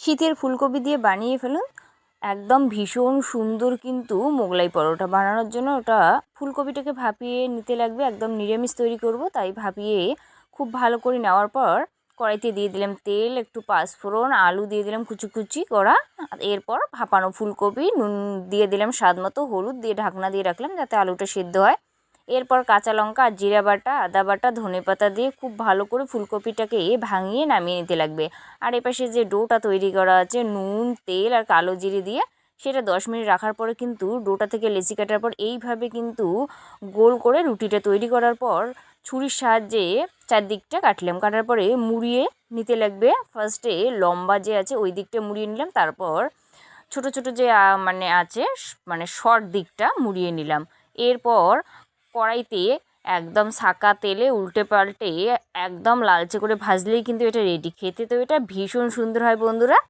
শীতের ফুলকপি দিয়ে বানিয়ে ফেলুন একদম ভীষণ সুন্দর। কিন্তু মোগলাই পরোটা বানানোর জন্য ওটা ফুলকপিটাকে ভাপিয়ে নিতে লাগবে। একদম নিরামিষ তৈরি করব, তাই ভাপিয়ে খুব ভালো করে নেওয়ার পর কড়াইতে দিয়ে দিলাম তেল, একটু পাঁচফোড়ন, আলু দিয়ে দিলাম কুচি কুচি করা। এরপর ভাপানো ফুলকপি, নুন দিয়ে দিলাম স্বাদ মতো, হলুদ দিয়ে ঢাকনা দিয়ে রাখলাম যাতে আলুটা সিদ্ধ হয়। এরপর কাঁচা লঙ্কা আর জিরা বাটা, আদা বাটা, ধনেপাতা দিয়ে খুব ভালো করে ফুলকপিটাকে ভাঙিয়ে নামিয়ে নিতে লাগবে। আর এপাশে যে ডোটা তৈরি করা আছে নুন, তেল আর কালো জিরে দিয়ে, সেটা 10 মিনিট রাখার পরে কিন্তু ডোটা থেকে লেচি কাটার পর এইভাবে কিন্তু গোল করে রুটিটা তৈরি করার পর ছুরির সাহায্যে চারদিকটা কাটলাম। কাটার পরে মুড়িয়ে নিতে লাগবে। ফার্স্টে লম্বা যে আছে ওই দিকটা মুড়িয়ে নিলাম, তারপর ছোট ছোট যে আছে শর্ট দিকটা মুড়িয়ে নিলাম। এরপর কড়াইতে একদম ছাঁকা তেলে উল্টে পাল্টে একদম লালচে করে ভাজলেই কিন্তু এটা রেডি। খেতে তো এটা ভীষণ সুন্দর হয় বন্ধুরা।